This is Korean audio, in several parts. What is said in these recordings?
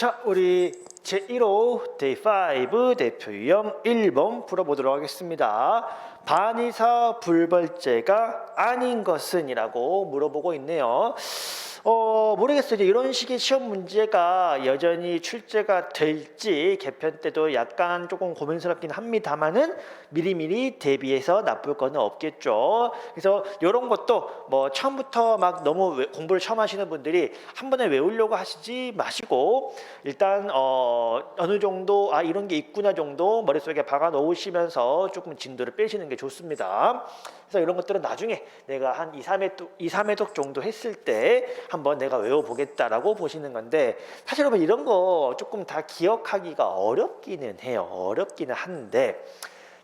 자, 우리 제1호 데이 5 대표 유형 1번 풀어보도록 하겠습니다. 반의사 불벌죄가 아닌 것은 이라고 물어보고 있네요. 모르겠어요. 이제 이런 식의 시험 문제가 여전히 출제가 될지 개편 때도 약간 조금 고민스럽긴 합니다만은 미리미리 대비해서 나쁠 거는 없겠죠. 그래서 이런 것도 뭐 처음부터 막 너무 공부를 처음 하시는 분들이 한 번에 외우려고 하시지 마시고 일단 어느 정도 이런 게 있구나 정도 머릿속에 박아 놓으시면서 조금 진도를 빼시는 게 좋습니다. 그래서 이런 것들은 나중에 내가 한 2, 3회독 정도 했을 때 한번 내가 외워보겠다라고 보시는 건데 사실 여러분 이런 거 조금 다 기억하기가 어렵기는 해요. 어렵기는 한데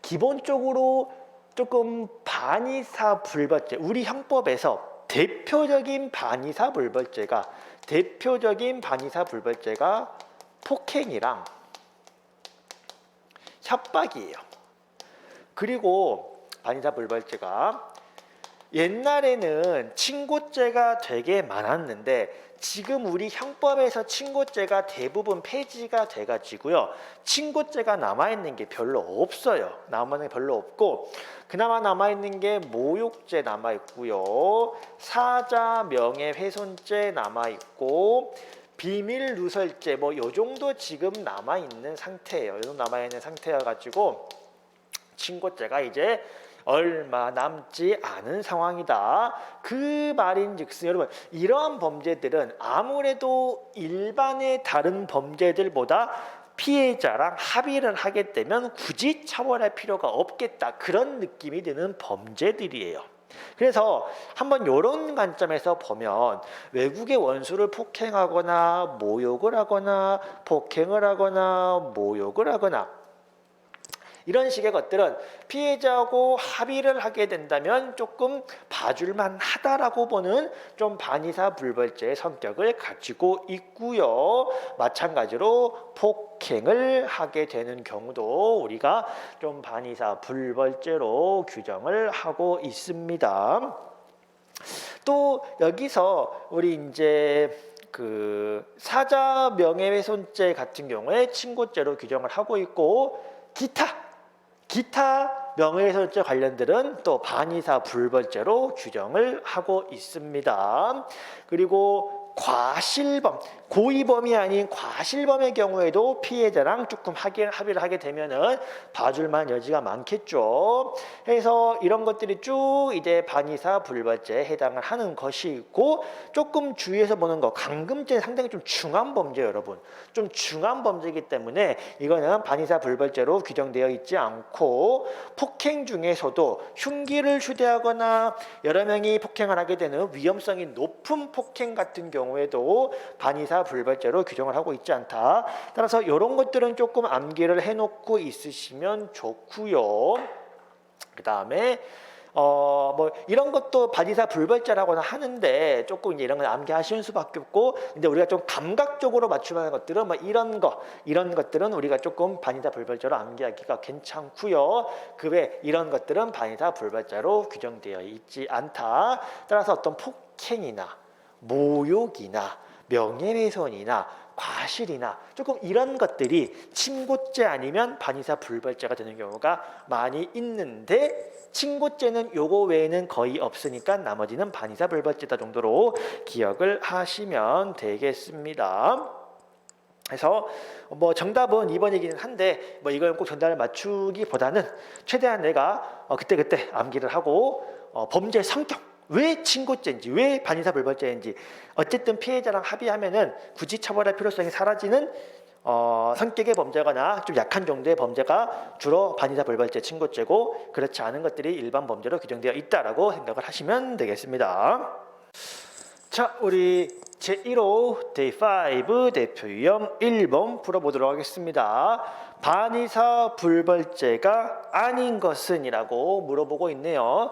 기본적으로 조금 반의사 불벌죄 우리 형법에서 대표적인 반의사 불벌죄가 폭행이랑 협박이에요. 그리고 반의사 불벌죄가 옛날에는 친고죄가 되게 많았는데 지금 우리 형법에서 친고죄가 대부분 폐지가 돼가지고요. 친고죄가 남아있는 게 별로 없어요. 남아있는 게 별로 없고 그나마 남아있는 게 모욕죄 남아있고요. 사자 명예훼손죄 남아있고 비밀 누설죄 뭐 요 정도 지금 남아있는 상태예요. 요 정도 남아있는 상태여가지고 친고죄가 이제 얼마 남지 않은 상황이다. 그 말인즉슨 여러분 이러한 범죄들은 아무래도 일반의 다른 범죄들보다 피해자랑 합의를 하게 되면 굳이 처벌할 필요가 없겠다. 그런 느낌이 드는 범죄들이에요. 그래서 한번 이런 관점에서 보면 외국의 원수를 폭행하거나 모욕을 하거나 폭행을 하거나 모욕을 하거나 이런 식의 것들은 피해자하고 합의를 하게 된다면 조금 봐줄만 하다라고 보는 좀 반의사 불벌죄의 성격을 가지고 있고요. 마찬가지로 폭행을 하게 되는 경우도 우리가 좀 반의사 불벌죄로 규정을 하고 있습니다. 또 여기서 우리 이제 그 사자 명예훼손죄 같은 경우에 친고죄로 규정을 하고 있고 기타 명예훼손죄 관련들은 또 반의사 불벌죄로 규정을 하고 있습니다. 그리고 과실범, 고의범이 아닌 과실범의 경우에도 피해자랑 조금 합의를 하게 되면은 봐줄만 여지가 많겠죠. 그래서 이런 것들이 쭉 이제 반의사 불벌죄에 해당을 하는 것이고 조금 주의해서 보는 거 강금죄는 상당히 좀 중한 범죄예요, 여러분. 좀 중한 범죄이기 때문에 이거는 반의사 불벌죄로 규정되어 있지 않고 폭행 중에서도 흉기를 휴대하거나 여러 명이 폭행을 하게 되는 위험성이 높은 폭행 같은 경우에도 반의사 불벌죄로 규정을 하고 있지 않다. 따라서 이런 것들은 조금 암기를 해놓고 있으시면 좋고요. 그 다음에 뭐 이런 것도 반의사 불벌죄라고는 하는데 조금 이제 이런 걸 암기하시는 수밖에 없고 근데 우리가 좀 감각적으로 맞추는 것들은 뭐 이런 것들은 우리가 조금 반의사 불벌죄로 암기하기가 괜찮고요. 그 외 이런 것들은 반의사 불벌죄로 규정되어 있지 않다. 따라서 어떤 폭행이나 모욕이나 명예훼손이나 과실이나 조금 이런 것들이 친고죄 아니면 반의사 불벌죄가 되는 경우가 많이 있는데 친고죄는 요거 외에는 거의 없으니까 나머지는 반의사 불벌죄다 정도로 기억을 하시면 되겠습니다. 그래서 뭐 정답은 2번이기는 한데 뭐 이걸 꼭 정답을 맞추기보다는 최대한 내가 그때 암기를 하고 범죄 성격 왜 친고죄인지 왜 반의사 불벌죄인지 어쨌든 피해자랑 합의하면은 굳이 처벌할 필요성이 사라지는 성격의 범죄거나 좀 약한 정도의 범죄가 주로 반의사 불벌죄 친고죄고 그렇지 않은 것들이 일반 범죄로 규정되어 있다라고 생각을 하시면 되겠습니다. 자, 우리 제1호 데이 5 대표 유형 1번 풀어보도록 하겠습니다. 반의사 불벌죄가 아닌 것은 이라고 물어보고 있네요.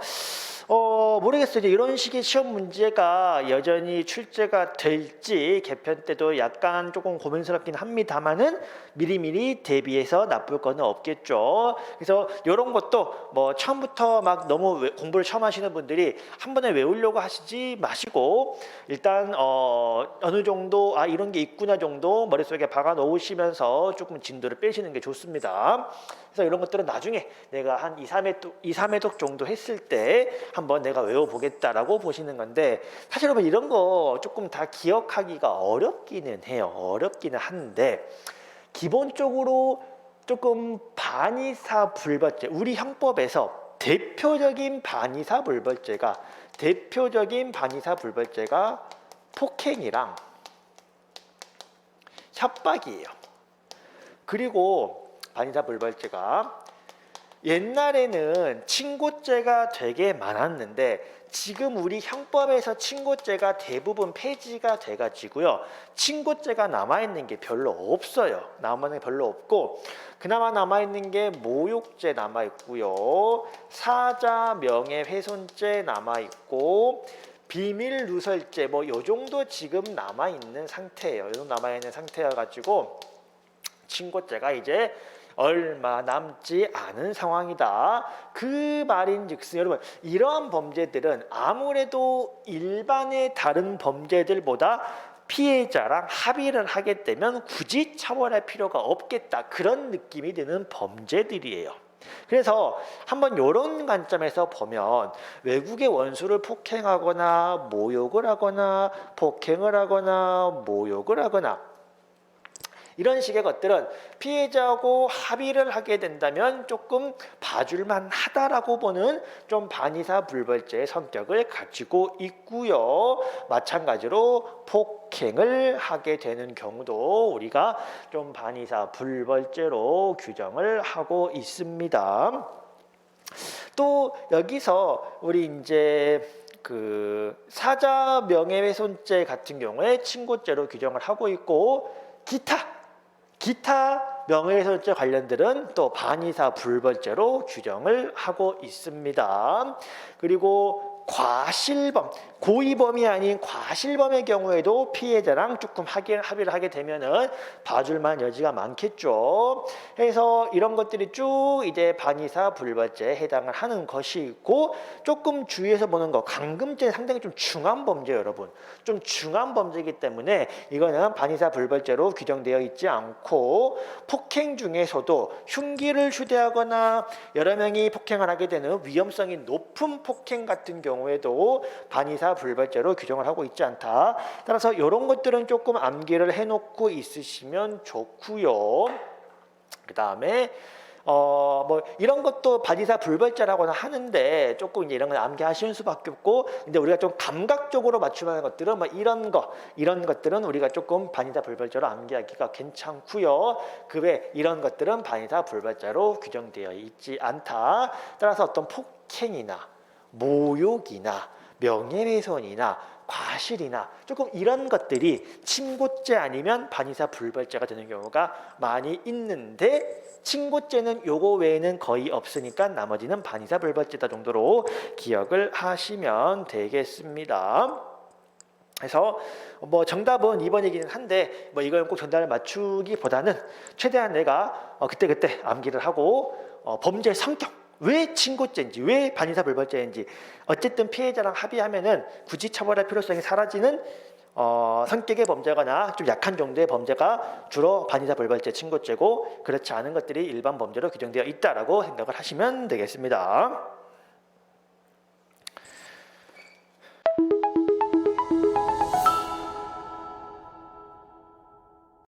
모르겠어요. 이제 이런 식의 시험 문제가 여전히 출제가 될지 개편 때도 약간 조금 고민스럽긴 합니다만은 미리미리 대비해서 나쁠 거는 없겠죠. 그래서 이런 것도 뭐 처음부터 막 너무 공부를 처음 하시는 분들이 한 번에 외우려고 하시지 마시고 일단 어느 정도 이런 게 있구나 정도 머릿속에 박아 놓으시면서 조금 진도를 빼시는 게 좋습니다. 그래서 이런 것들은 나중에 내가 한 2, 3회독 정도 했을 때 한번 내가 외워보겠다라고 보시는 건데 사실 여러분 이런 거 조금 다 기억하기가 어렵기는 해요. 어렵기는 한데 기본적으로 조금 반의사 불벌죄 우리 형법에서 대표적인 반의사 불벌죄가 폭행이랑 협박이에요. 그리고 반의사 불벌죄가 옛날에는 친고죄가 되게 많았는데 지금 우리 형법에서 친고죄가 대부분 폐지가 돼가지고요. 친고죄가 남아있는 게 별로 없어요. 남아있는 게 별로 없고 그나마 남아있는 게 모욕죄 남아있고요. 사자 명예훼손죄 남아있고 비밀 누설죄 뭐 요 정도 지금 남아있는 상태예요. 요 정도 남아있는 상태여가지고 친고죄가 이제 얼마 남지 않은 상황이다. 그 말인즉슨 여러분 이러한 범죄들은 아무래도 일반의 다른 범죄들보다 피해자랑 합의를 하게 되면 굳이 처벌할 필요가 없겠다. 그런 느낌이 드는 범죄들이에요. 그래서 한번 이런 관점에서 보면 외국의 원수를 폭행하거나 모욕을 하거나 폭행을 하거나 모욕을 하거나 이런 식의 것들은 피해자하고 합의를 하게 된다면 조금 봐줄만 하다라고 보는 좀 반의사 불벌죄의 성격을 가지고 있고요. 마찬가지로 폭행을 하게 되는 경우도 우리가 좀 반의사 불벌죄로 규정을 하고 있습니다. 또 여기서 우리 이제 그 사자 명예훼손죄 같은 경우에 친고죄로 규정을 하고 있고 기타 명예훼손죄 관련들은 또 반의사 불벌죄로 규정을 하고 있습니다. 그리고 과실범, 고의범이 아닌 과실범의 경우에도 피해자랑 조금 합의를 하게 되면은 봐줄만 여지가 많겠죠. 그래서 이런 것들이 쭉 이제 반의사 불벌죄에 해당을 하는 것이고 조금 주의해서 보는 거 감금죄는 상당히 좀 중한 범죄예요, 여러분. 좀 중한 범죄이기 때문에 이거는 반의사 불벌죄로 규정되어 있지 않고 폭행 중에서도 흉기를 휴대하거나 여러 명이 폭행을 하게 되는 위험성이 높은 폭행 같은 경우에도 반의사 불벌죄로 규정을 하고 있지 않다. 따라서 이런 것들은 조금 암기를 해놓고 있으시면 좋고요. 그 다음에 뭐 이런 것도 반의사 불벌죄라고는 하는데 조금 이제 이런 건 암기하시는 수밖에 없고 근데 우리가 좀 감각적으로 맞춤하는 것들은 뭐 이런 것들은 우리가 조금 반의사 불벌죄로 암기하기가 괜찮고요. 그 외 이런 것들은 반의사 불벌죄로 규정되어 있지 않다. 따라서 어떤 폭행이나 모욕이나 명예훼손이나 과실이나 조금 이런 것들이 친고죄 아니면 반의사 불벌죄가 되는 경우가 많이 있는데 친고죄는 요거 외에는 거의 없으니까 나머지는 반의사 불벌죄다 정도로 기억을 하시면 되겠습니다. 그래서 뭐 정답은 2번이기는 한데 뭐 이걸 꼭 정답을 맞추기보다는 최대한 내가 그때 암기를 하고 범죄 성격 왜 친고죄인지 왜 반의사 불벌죄인지 어쨌든 피해자랑 합의하면은 굳이 처벌할 필요성이 사라지는 성격의 범죄거나 좀 약한 정도의 범죄가 주로 반의사 불벌죄 친고죄고 그렇지 않은 것들이 일반 범죄로 규정되어 있다라고 생각을 하시면 되겠습니다.